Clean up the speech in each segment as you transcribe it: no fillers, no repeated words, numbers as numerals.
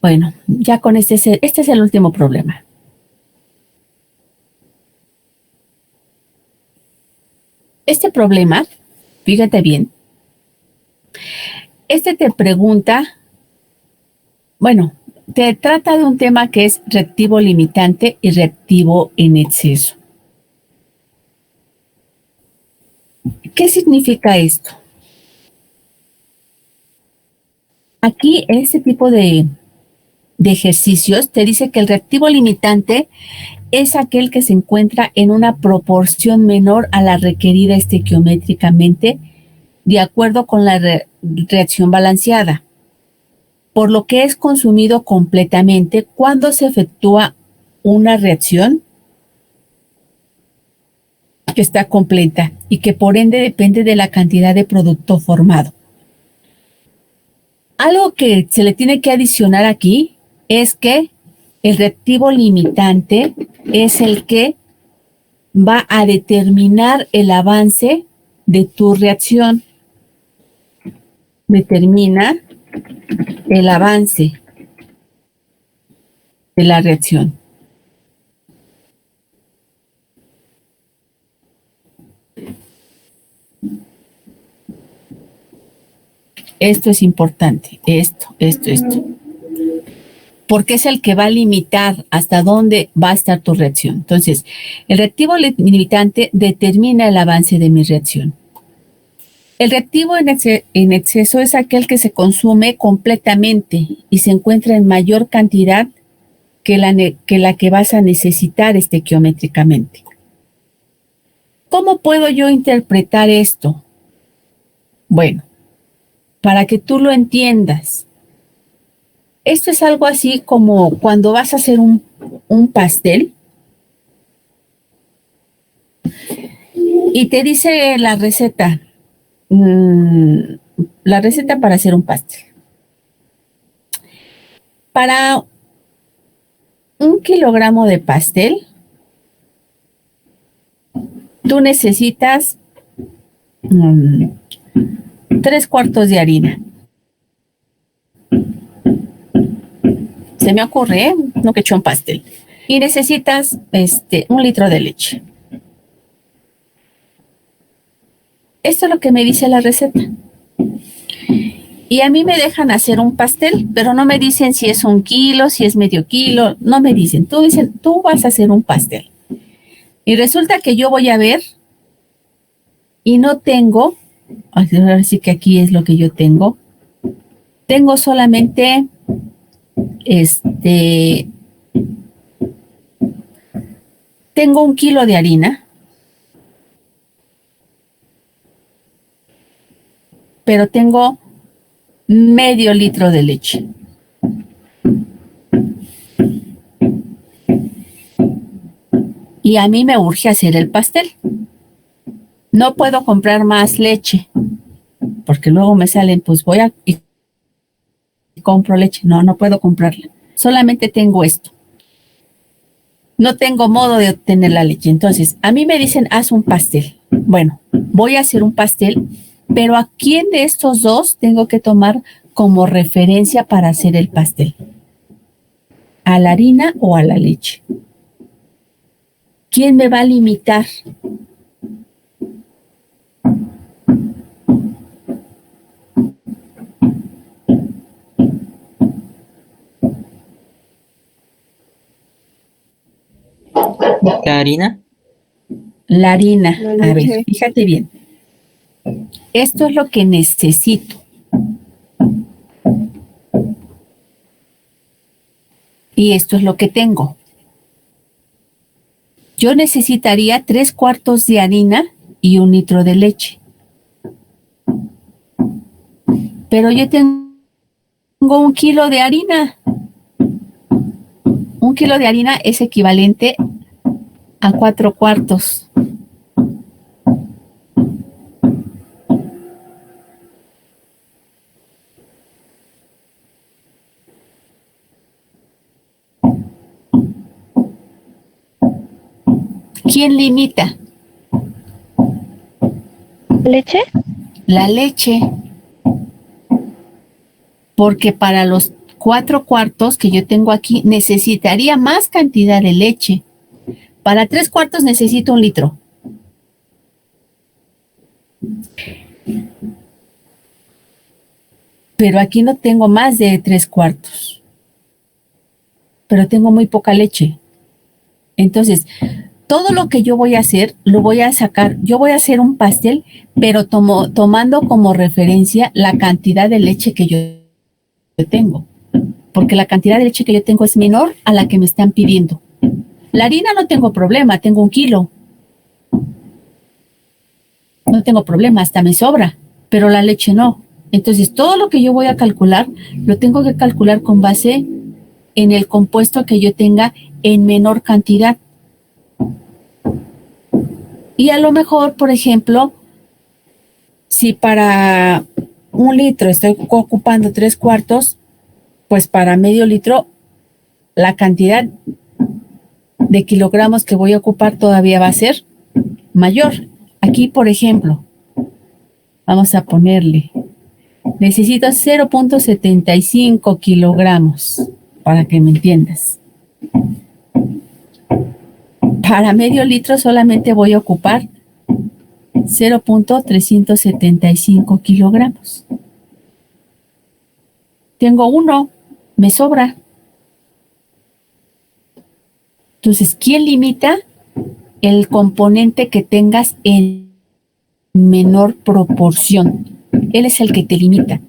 Bueno, ya con este es el último problema. Este problema, fíjate bien, te pregunta, bueno, te trata de un tema que es reactivo limitante y reactivo en exceso. ¿Qué significa esto? Aquí, en este tipo de ejercicios, te dice que el reactivo limitante es aquel que se encuentra en una proporción menor a la requerida estequiométricamente de acuerdo con la reacción balanceada, por lo que es consumido completamente cuando se efectúa una reacción que está completa y que por ende depende de la cantidad de producto formado. Algo que se le tiene que adicionar aquí es que el reactivo limitante es el que va a determinar el avance de tu reacción. Determina el avance de la reacción. Esto es importante, esto. Porque es el que va a limitar hasta dónde va a estar tu reacción. Entonces, el reactivo limitante determina el avance de mi reacción. El reactivo en exceso es aquel que se consume completamente y se encuentra en mayor cantidad que la que vas a necesitar estequiométricamente. ¿Cómo puedo yo interpretar esto? Bueno, para que tú lo entiendas, esto es algo así como cuando vas a hacer un pastel y te dice la receta para hacer un pastel. Para 1 kilogramo de pastel, tú necesitas 3/4 de harina. Se me ocurre, no que he hecho un pastel. Y necesitas 1 litro de leche. Esto es lo que me dice la receta. Y a mí me dejan hacer un pastel, pero no me dicen si es 1 kilo, si es medio kilo, no me dicen. Tú vas a hacer un pastel. Y resulta que yo voy a ver y no tengo, ahora sí que aquí es lo que yo tengo. Tengo solamente tengo 1 kilo de harina, pero tengo medio litro de leche. Y a mí me urge hacer el pastel. No puedo comprar más leche, porque luego me salen, pues voy y compro leche. No puedo comprarla. Solamente tengo esto. No tengo modo de obtener la leche. Entonces, a mí me dicen, haz un pastel. Bueno, voy a hacer un pastel, pero ¿a quién de estos dos tengo que tomar como referencia para hacer el pastel? ¿A la harina o a la leche? ¿Quién me va a limitar? ¿La harina? La harina. A ver, fíjate bien. Esto es lo que necesito. Y esto es lo que tengo. Yo necesitaría 3/4 de harina y 1 litro de leche. Pero yo tengo 1 kilo de harina. 1 kilo de harina es equivalente a 4/4. ¿Quién limita? ¿Leche? La leche. Porque para los 4/4 que yo tengo aquí, necesitaría más cantidad de leche. Para 3/4 necesito 1 litro. Pero aquí no tengo más de 3/4. Pero tengo muy poca leche. Entonces, todo lo que yo voy a hacer, lo voy a sacar. Yo voy a hacer un pastel, pero tomando como referencia la cantidad de leche que yo tengo. Porque la cantidad de leche que yo tengo es menor a la que me están pidiendo. La harina no tengo problema, tengo 1 kilo. No tengo problema, hasta me sobra, pero la leche no. Entonces, todo lo que yo voy a calcular, lo tengo que calcular con base en el compuesto que yo tenga en menor cantidad. Y a lo mejor, por ejemplo, si para 1 litro estoy ocupando 3/4, pues para medio litro la cantidad de kilogramos que voy a ocupar todavía va a ser mayor. Aquí, por ejemplo, vamos a ponerle, necesito 0.75 kilogramos, para que me entiendas. Para medio litro solamente voy a ocupar 0.375 kilogramos. Tengo 1, me sobra. Entonces, ¿quién limita? El componente que tengas en menor proporción. Él es el que te limita.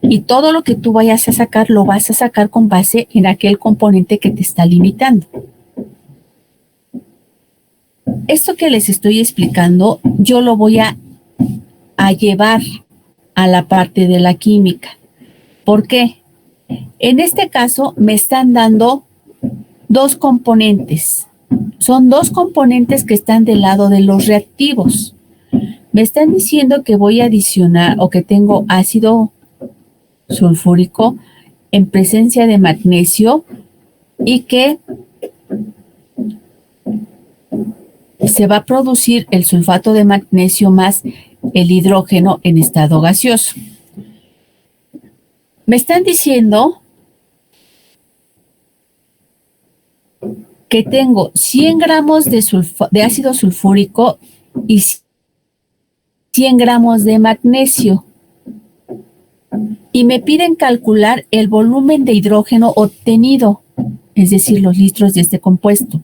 Y todo lo que tú vayas a sacar, lo vas a sacar con base en aquel componente que te está limitando. Esto que les estoy explicando, yo lo voy a llevar a la parte de la química. ¿Por qué? En este caso, me están dando 2 componentes. Son 2 componentes que están del lado de los reactivos. Me están diciendo que voy a adicionar o que tengo ácido sulfúrico en presencia de magnesio y que se va a producir el sulfato de magnesio más el hidrógeno en estado gaseoso. Me están diciendo que tengo 100 gramos de ácido sulfúrico y 100 gramos de magnesio. Y me piden calcular el volumen de hidrógeno obtenido, es decir, los litros de este compuesto,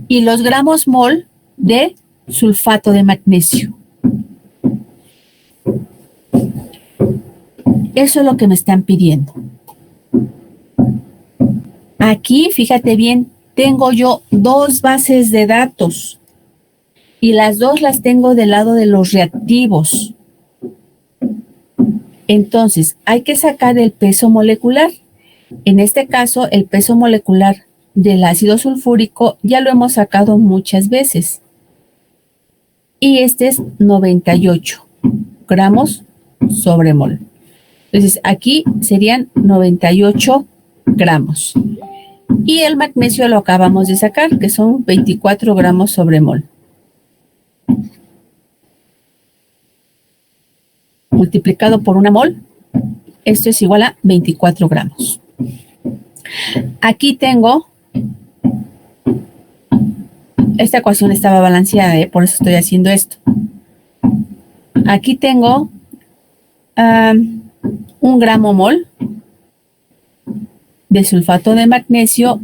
y los gramos mol de sulfato de magnesio. Eso es lo que me están pidiendo. Aquí, fíjate bien, tengo yo 2 bases de datos y las 2 las tengo del lado de los reactivos. Entonces, hay que sacar el peso molecular. En este caso, el peso molecular del ácido sulfúrico ya lo hemos sacado muchas veces. Y este es 98 gramos sobre mol. Entonces, aquí serían 98 gramos. Y el magnesio lo acabamos de sacar, que son 24 gramos sobre mol. Multiplicado por 1 mol, esto es igual a 24 gramos. Aquí tengo, esta ecuación estaba balanceada, por eso estoy haciendo esto. Aquí tengo 1 gramo mol de sulfato de magnesio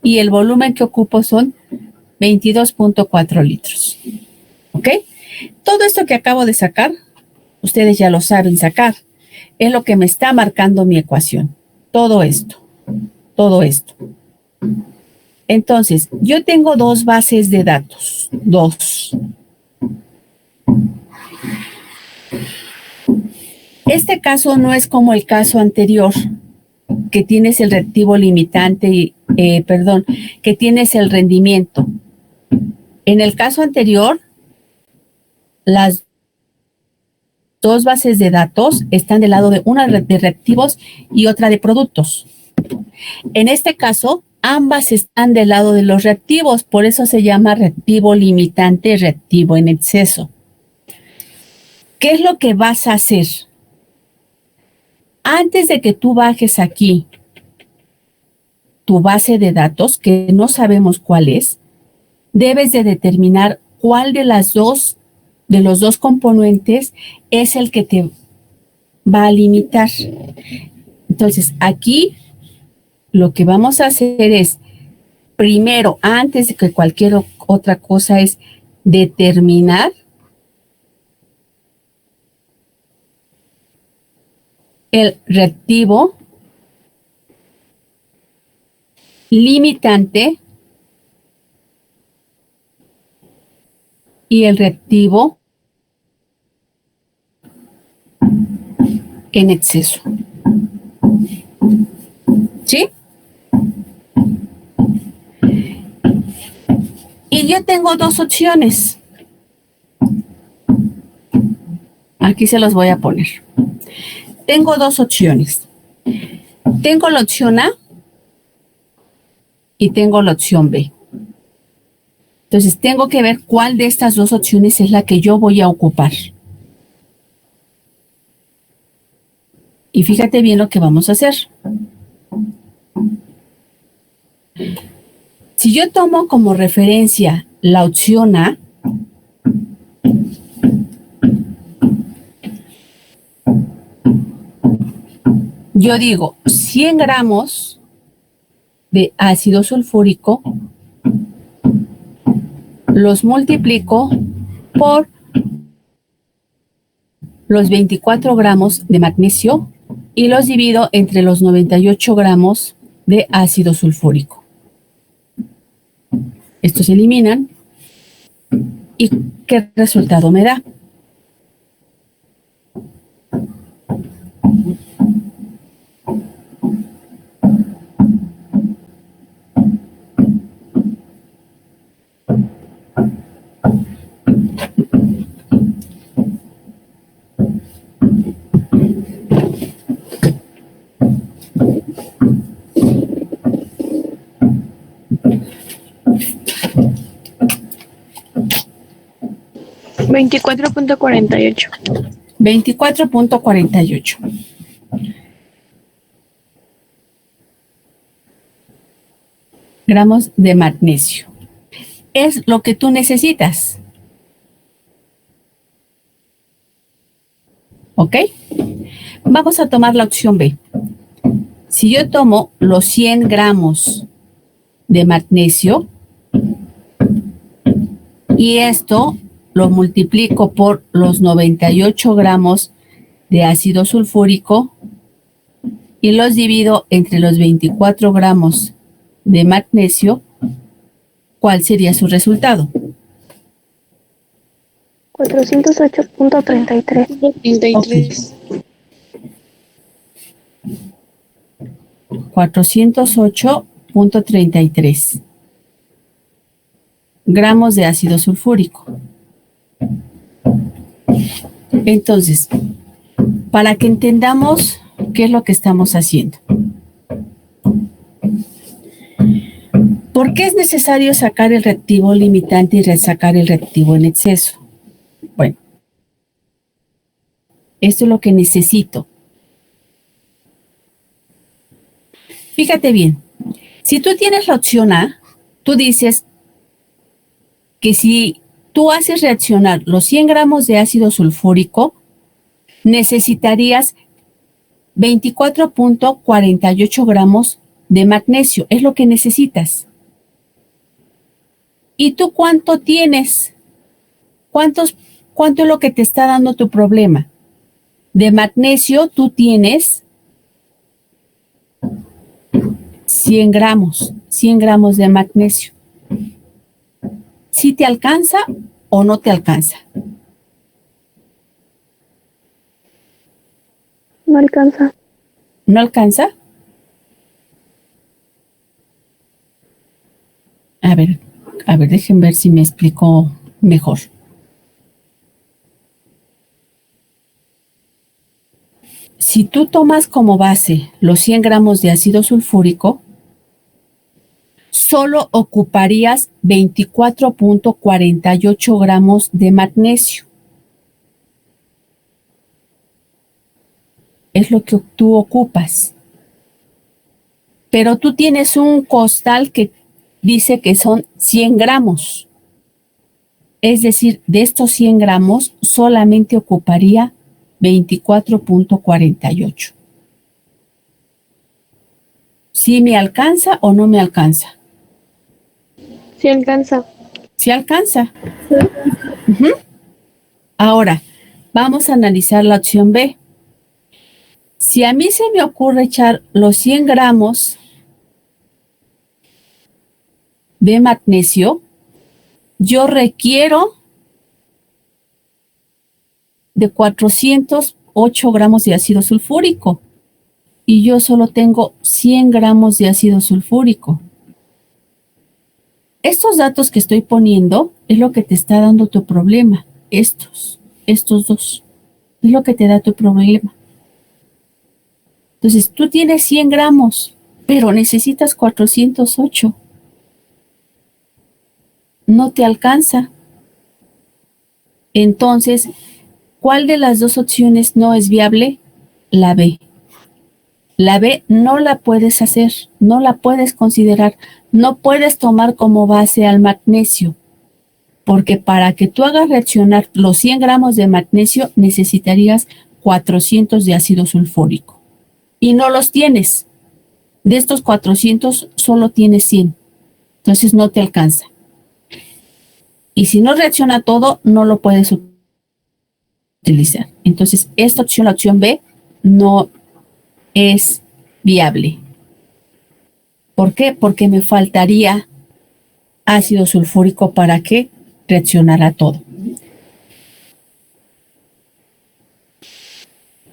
y el volumen que ocupo son 22.4 litros. ¿Ok? Todo esto que acabo de sacar, ustedes ya lo saben sacar. Es lo que me está marcando mi ecuación. Todo esto. Todo esto. Entonces, yo tengo 2 bases de datos. 2. Este caso no es como el caso anterior, que tienes el reactivo limitante, que tienes el rendimiento. En el caso anterior, las 2 bases de datos están del lado de una de reactivos y otra de productos. En este caso, ambas están del lado de los reactivos, por eso se llama reactivo limitante, reactivo en exceso. ¿Qué es lo que vas a hacer? Antes de que tú bajes aquí tu base de datos, que no sabemos cuál es, debes de determinar cuál de los dos componentes es el que te va a limitar. Entonces, aquí lo que vamos a hacer es, primero, antes de que cualquier otra cosa, es determinar el reactivo limitante y el reactivo en exceso. ¿Sí? Y yo tengo dos opciones. Aquí se los voy a poner. Tengo dos opciones. Tengo la opción A y tengo la opción B. Entonces, tengo que ver cuál de estas dos opciones es la que yo voy a ocupar. Y fíjate bien lo que vamos a hacer. Si yo tomo como referencia la opción A, yo digo 100 gramos de ácido sulfúrico, los multiplico por los 24 gramos de magnesio y los divido entre los 98 gramos de ácido sulfúrico. Estos se eliminan. ¿Y qué resultado me da? $24.48. 24.48 gramos de magnesio. Es lo que tú necesitas. ¿Ok? Vamos a tomar la opción B. Si yo tomo los 100 gramos de magnesio y esto lo multiplico por los 98 gramos de ácido sulfúrico y los divido entre los 24 gramos de magnesio, ¿cuál sería su resultado? 408.33. 33. 408.33 gramos de ácido sulfúrico. Entonces, para que entendamos qué es lo que estamos haciendo. ¿Por qué es necesario sacar el reactivo limitante y sacar el reactivo en exceso? Bueno, esto es lo que necesito. Fíjate bien, si tú tienes la opción A, tú dices que si tú haces reaccionar los 100 gramos de ácido sulfúrico, necesitarías 24.48 gramos de magnesio. Es lo que necesitas. ¿Y tú cuánto tienes? ¿Cuánto es lo que te está dando tu problema? De magnesio tú tienes 100 gramos de magnesio. ¿Sí te alcanza o no te alcanza? No alcanza. ¿No alcanza? A ver, dejen ver si me explico mejor. Si tú tomas como base los 100 gramos de ácido sulfúrico, solo ocuparías 24.48 gramos de magnesio. Es lo que tú ocupas. pero tú tienes un costal que dice que son 100 gramos. Es decir, de estos 100 gramos solamente ocuparía 24.48. ¿Sí me alcanza o no me alcanza? Sí alcanza. Sí alcanza. Ujú. Ahora, vamos a analizar la opción B. Si a mí se me ocurre echar los 100 gramos de magnesio, yo requiero de 408 gramos de ácido sulfúrico y yo solo tengo 100 gramos de ácido sulfúrico. Estos datos que estoy poniendo es lo que te está dando tu problema. Estos dos, es lo que te da tu problema. Entonces, tú tienes 100 gramos, pero necesitas 408. No te alcanza. Entonces, ¿cuál de las dos opciones no es viable? La B. La B no la puedes hacer, no la puedes considerar, no puedes tomar como base al magnesio, porque para que tú hagas reaccionar los 100 gramos de magnesio necesitarías 400 de ácido sulfúrico. Y no los tienes. De estos 400 solo tienes 100. Entonces no te alcanza. Y si no reacciona todo, no lo puedes utilizar. Entonces, esta opción, la opción B, no es viable. ¿Por qué? Porque me faltaría ácido sulfúrico para que reaccionara todo.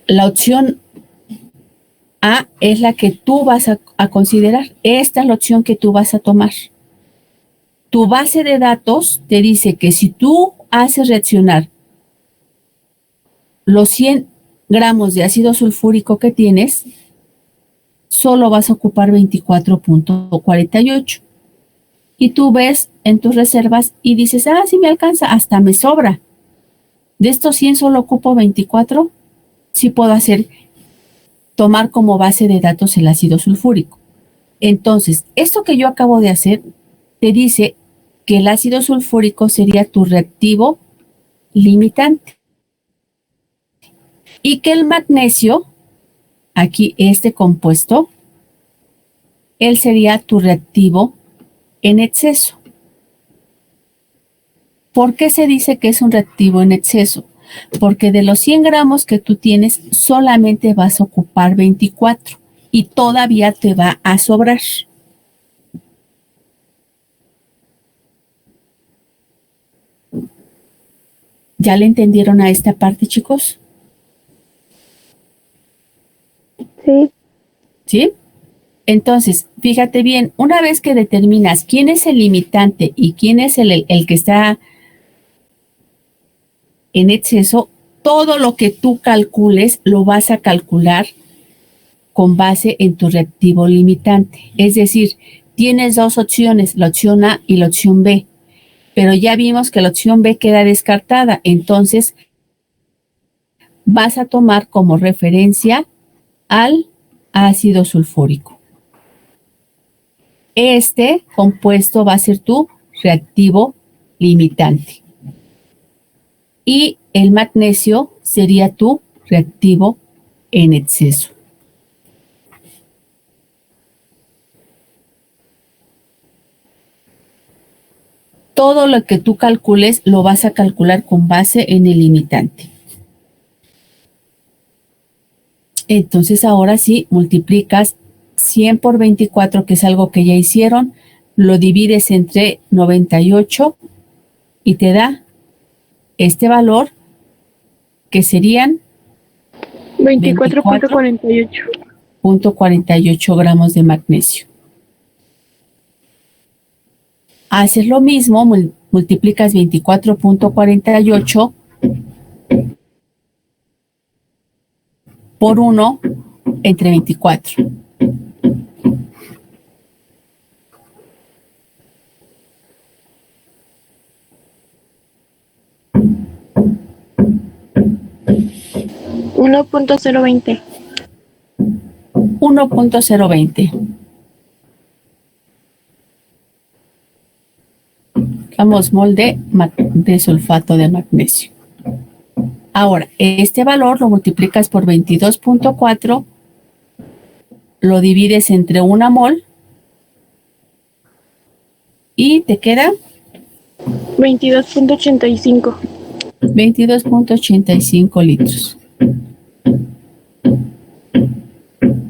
La opción A es la que tú vas a considerar. Esta es la opción que tú vas a tomar. Tu base de datos te dice que si tú haces reaccionar los 100 gramos de ácido sulfúrico que tienes, solo vas a ocupar 24.48. Y tú ves en tus reservas y dices, sí me alcanza, hasta me sobra. De estos 100 solo ocupo 24. Sí puedo tomar como base de datos el ácido sulfúrico. Entonces, esto que yo acabo de hacer te dice que el ácido sulfúrico sería tu reactivo limitante. Y que el magnesio, aquí este compuesto, él sería tu reactivo en exceso. ¿Por qué se dice que es un reactivo en exceso? Porque de los 100 gramos que tú tienes, solamente vas a ocupar 24 y todavía te va a sobrar. ¿Ya le entendieron a esta parte, chicos? Sí. ¿Sí? Entonces, fíjate bien, una vez que determinas quién es el limitante y quién es el que está en exceso, todo lo que tú calcules lo vas a calcular con base en tu reactivo limitante. Es decir, tienes dos opciones, la opción A y la opción B, pero ya vimos que la opción B queda descartada, entonces vas a tomar como referencia al ácido sulfúrico. Este compuesto va a ser tu reactivo limitante. Y el magnesio sería tu reactivo en exceso. Todo lo que tú calcules lo vas a calcular con base en el limitante. Entonces ahora sí, multiplicas 100 por 24, que es algo que ya hicieron, lo divides entre 98 y te da este valor que serían 24.48 gramos de magnesio. Haces lo mismo, multiplicas 24.48 por 1 entre 24. $1.020. 1.020. Vamos, mol de sulfato de magnesio. Ahora, este valor lo multiplicas por 22.4, lo divides entre 1 mol y te queda 22.85. 22.85 litros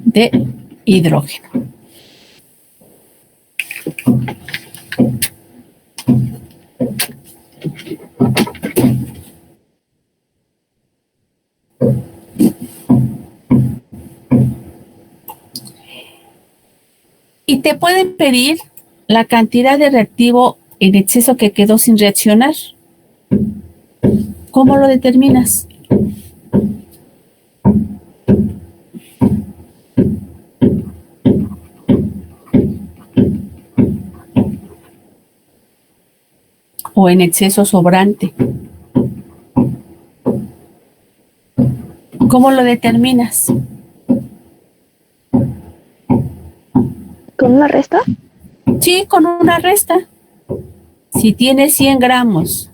de hidrógeno. Y te pueden pedir la cantidad de reactivo en exceso que quedó sin reaccionar. ¿Cómo lo determinas? O en exceso sobrante. ¿Cómo lo determinas? ¿Con una resta? Sí, con una resta. Si tienes 100 gramos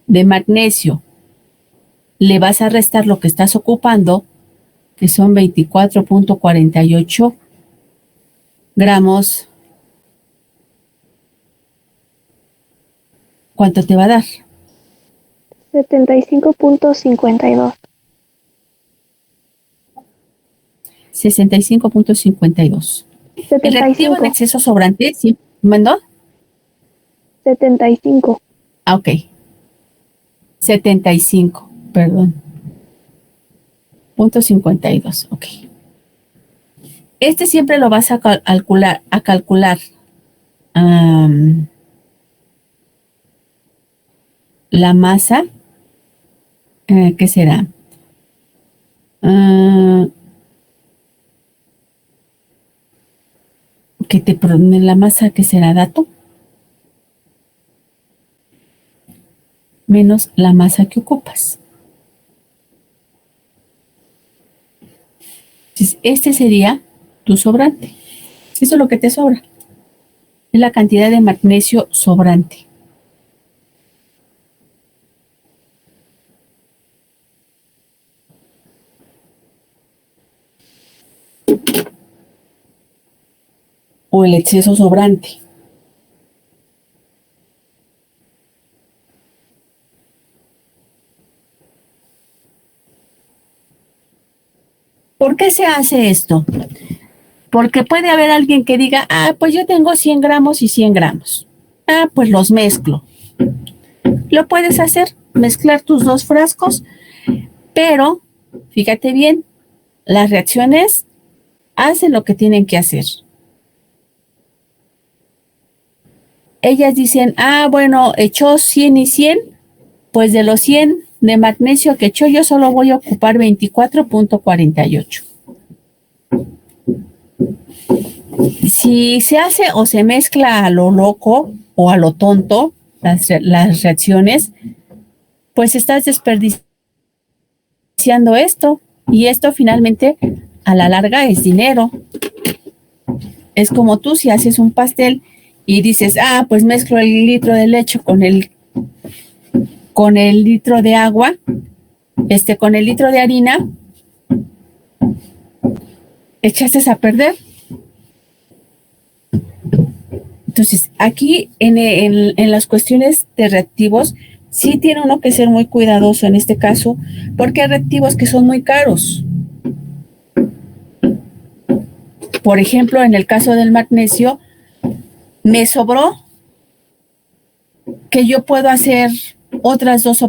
de magnesio, le vas a restar lo que estás ocupando, que son 24.48 gramos. ¿Cuánto te va a dar? 75.52. 65.52. El reactivo en exceso sobrante, ¿sí? ¿Mandó? 75. Ah, ok. 75, perdón. .52, ok. Este siempre lo vas a calcular. La masa, ¿qué será? Que te pone la masa, ¿qué será, dato? Menos la masa que ocupas. Entonces, este sería tu sobrante. Eso es lo que te sobra. Es la cantidad de magnesio sobrante. O el exceso sobrante. ¿Por qué se hace esto? Porque puede haber alguien que diga, pues yo tengo 100 gramos y 100 gramos. Pues los mezclo. Lo puedes hacer, mezclar tus dos frascos, pero fíjate bien, las reacciones hacen lo que tienen que hacer. Ellas dicen, bueno, echó 100 y 100, pues de los 100 de magnesio que echó yo solo voy a ocupar 24.48. Si se hace o se mezcla a lo loco o a lo tonto las reacciones, pues estás desperdiciando esto, y esto finalmente a la larga es dinero. Es como tú si haces un pastel y dices, pues mezclo el litro de leche con el litro de agua, con el litro de harina, echaste a perder. Entonces, aquí en las cuestiones de reactivos, sí tiene uno que ser muy cuidadoso en este caso, porque hay reactivos que son muy caros. Por ejemplo, en el caso del magnesio, me sobró que yo puedo hacer otras dos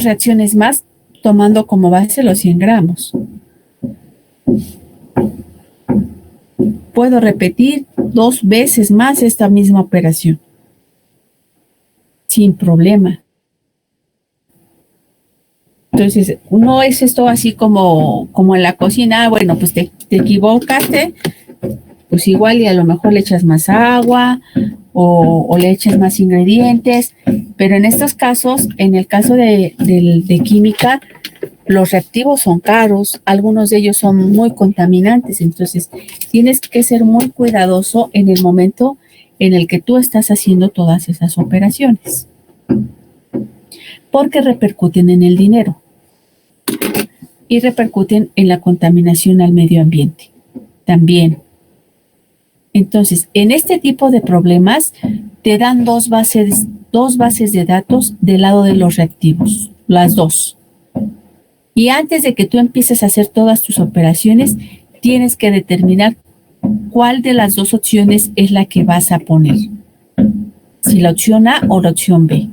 reacciones más, tomando como base los 100 gramos. Puedo repetir 2 veces más esta misma operación sin problema. Entonces, no es esto así como en la cocina, bueno, pues te equivocaste, pues igual y a lo mejor le echas más agua o le echas más ingredientes, pero en estos casos, en el caso de química, los reactivos son caros, algunos de ellos son muy contaminantes, entonces tienes que ser muy cuidadoso en el momento en el que tú estás haciendo todas esas operaciones, porque repercuten en el dinero y repercuten en la contaminación al medio ambiente también. Entonces, en este tipo de problemas te dan dos bases de datos del lado de los reactivos, las dos. Y antes de que tú empieces a hacer todas tus operaciones, tienes que determinar cuál de las dos opciones es la que vas a poner. Si la opción A o la opción B.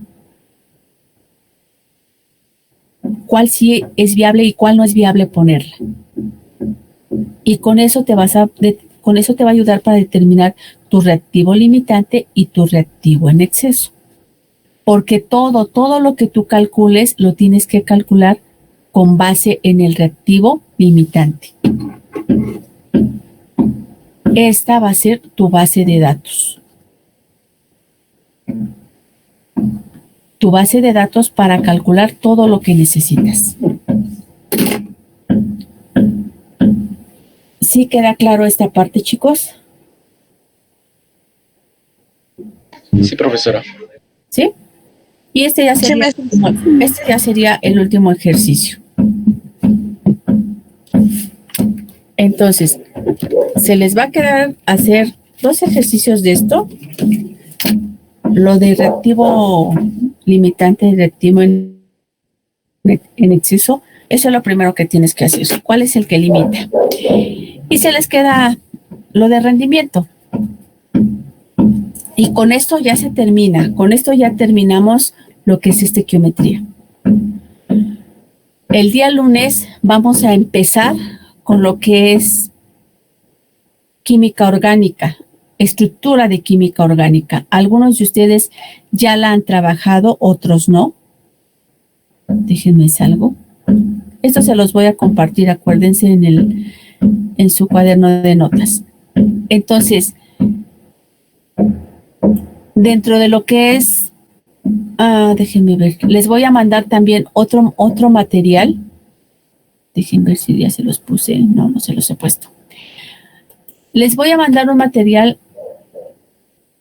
Cuál sí es viable y cuál no es viable ponerla. Y con eso te va a ayudar para determinar tu reactivo limitante y tu reactivo en exceso. Porque todo lo que tú calcules lo tienes que calcular con base en el reactivo limitante. Esta va a ser tu base de datos. Tu base de datos para calcular todo lo que necesitas. ¿Sí queda claro esta parte, chicos? Sí, profesora. ¿Sí? Y este ya sería el último ejercicio. Entonces, se les va a quedar hacer 2 ejercicios de esto. Lo de reactivo limitante y reactivo en exceso. Eso es lo primero que tienes que hacer. ¿Cuál es el que limita? Y se les queda lo de rendimiento. Y con esto ya se termina. Con esto ya terminamos lo que es estequiometría. El día lunes vamos a empezar con lo que es química orgánica, estructura de química orgánica. Algunos de ustedes ya la han trabajado, otros no. Déjenme salgo. Esto se los voy a compartir, acuérdense, en su cuaderno de notas. Entonces, dentro de lo que es, déjenme ver, les voy a mandar también otro material. Déjenme ver si ya se los puse. No se los he puesto. Les voy a mandar un material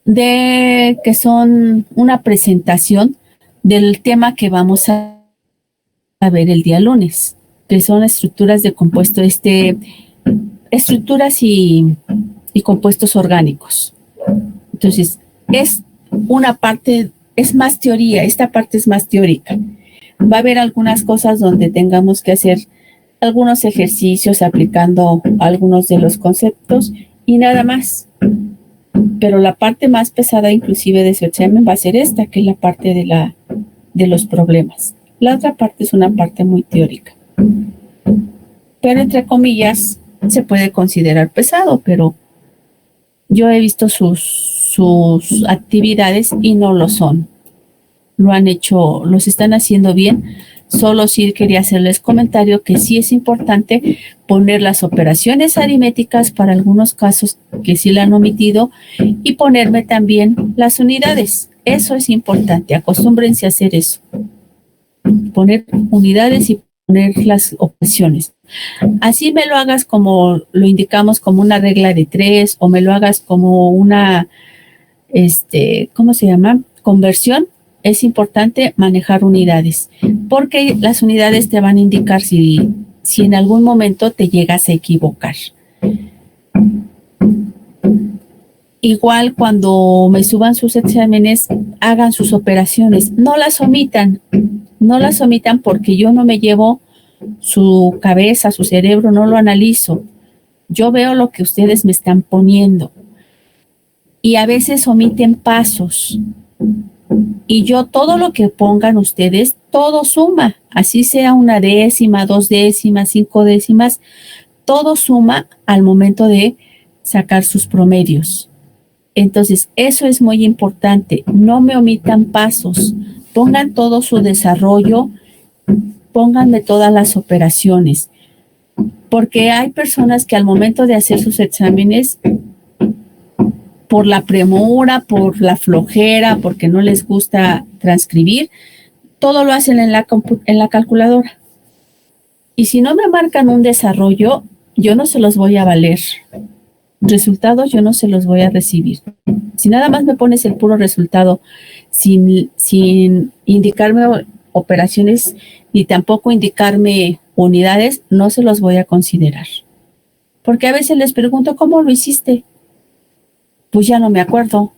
que son una presentación del tema que vamos a ver el día lunes, que son estructuras de compuesto, estructuras y compuestos orgánicos. Entonces, es una parte, es más teoría, esta parte es más teórica. Va a haber algunas cosas donde tengamos que hacer algunos ejercicios aplicando algunos de los conceptos y nada más. Pero la parte más pesada inclusive de su examen va a ser esta, que es la parte de los problemas. La otra parte es una parte muy teórica. Pero entre comillas se puede considerar pesado, pero yo he visto sus actividades y no lo son. Lo han hecho, los están haciendo bien. Solo sí quería hacerles comentario que sí es importante poner las operaciones aritméticas para algunos casos que sí la han omitido y ponerme también las unidades. Eso es importante, acostúmbrense a hacer eso. Poner unidades y poner las operaciones. Así me lo hagas como lo indicamos como una regla de 3 o me lo hagas como una, ¿cómo se llama? Conversión. Es importante manejar unidades, porque las unidades te van a indicar si en algún momento te llegas a equivocar. Igual cuando me suban sus exámenes, hagan sus operaciones, no las omitan porque yo no me llevo su cabeza, su cerebro, no lo analizo. Yo veo lo que ustedes me están poniendo y a veces omiten pasos. Y yo todo lo que pongan ustedes, todo suma, así sea 1 décima, 2 décimas, 5 décimas, todo suma al momento de sacar sus promedios. Entonces, eso es muy importante, no me omitan pasos, pongan todo su desarrollo, pónganme todas las operaciones, porque hay personas que al momento de hacer sus exámenes, por la premura, por la flojera, porque no les gusta transcribir, todo lo hacen en la calculadora. Y si no me marcan un desarrollo, yo no se los voy a valer. Resultados yo no se los voy a recibir. Si nada más me pones el puro resultado sin indicarme operaciones ni tampoco indicarme unidades, no se los voy a considerar. Porque a veces les pregunto, ¿cómo lo hiciste? Pues ya no me acuerdo.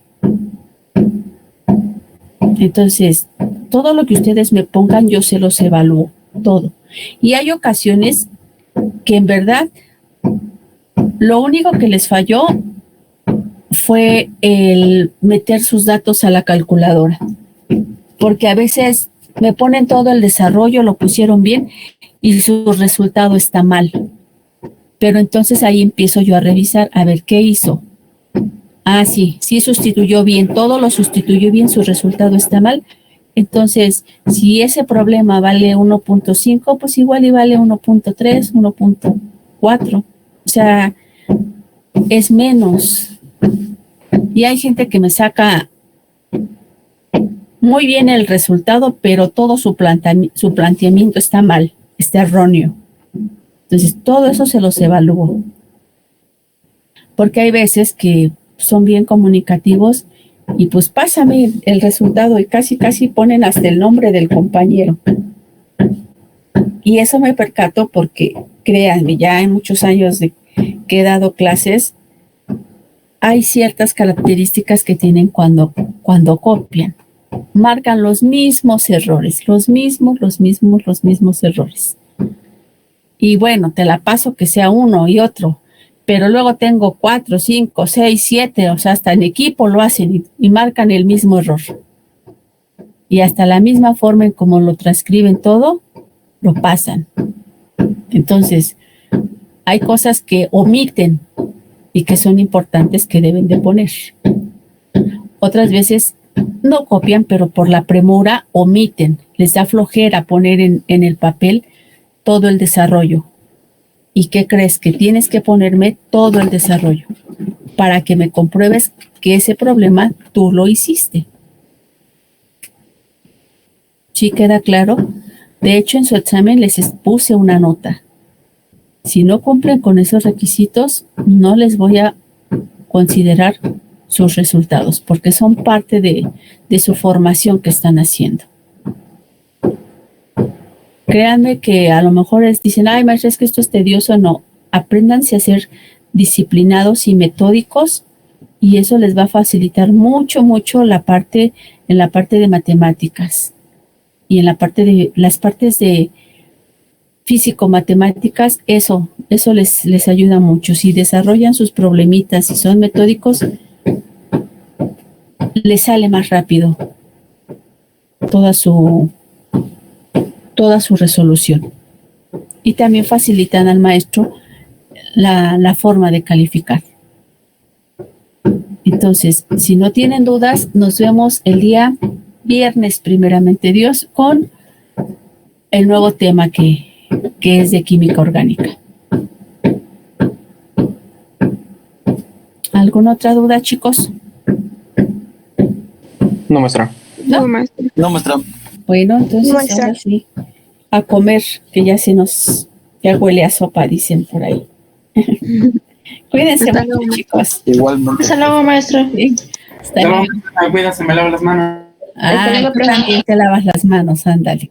Entonces, todo lo que ustedes me pongan, yo se los evalúo, todo. Y hay ocasiones que en verdad lo único que les falló fue el meter sus datos a la calculadora. Porque a veces me ponen todo el desarrollo, lo pusieron bien y su resultado está mal. Pero entonces ahí empiezo yo a revisar, a ver qué hizo. Ah, sí sustituyó bien, todo lo sustituyó bien, su resultado está mal. Entonces, si ese problema vale 1.5, pues igual y vale 1.3, 1.4. O sea, es menos. Y hay gente que me saca muy bien el resultado, pero todo su planteamiento está mal, está erróneo. Entonces, todo eso se los evalúo. Porque hay veces que son bien comunicativos y pues pásame el resultado y casi ponen hasta el nombre del compañero. Y eso me percato porque, créanme, ya en muchos años que he dado clases, hay ciertas características que tienen cuando copian. Marcan los mismos errores, los mismos errores. Y bueno, te la paso que sea uno y otro, pero luego tengo 4, 5, 6, 7, o sea, hasta en equipo lo hacen y marcan el mismo error. Y hasta la misma forma en como lo transcriben todo, lo pasan. Entonces, hay cosas que omiten y que son importantes que deben de poner. Otras veces no copian, pero por la premura omiten. Les da flojera poner en el papel todo el desarrollo. ¿Y qué crees? Que tienes que ponerme todo el desarrollo para que me compruebes que ese problema tú lo hiciste. ¿Sí queda claro? De hecho, en su examen les puse una nota. Si no cumplen con esos requisitos, no les voy a considerar sus resultados, porque son parte de su formación que están haciendo. Créanme que a lo mejor dicen, ay, maestra, es que esto es tedioso. No, apréndanse a ser disciplinados y metódicos y eso les va a facilitar mucho en la parte de matemáticas y en las partes de físico-matemáticas, eso les ayuda mucho. Si desarrollan sus problemitas y son metódicos, les sale más rápido toda su resolución. Y también facilitan al maestro la forma de calificar. Entonces, si no tienen dudas, nos vemos el día viernes, primeramente Dios, con el nuevo tema que es de química orgánica. ¿Alguna otra duda, chicos? No, maestra. No, maestra. No, maestra. Bueno, entonces No, maestra. ahora sí, a comer, que ya huele a sopa, dicen por ahí. Cuídense Hasta mucho, luego. chicos. Igualmente. Hasta luego, maestra. Sí, hasta luego. Cuídate, me lavo las manos. Ah, tú también te lavas las manos, ándale.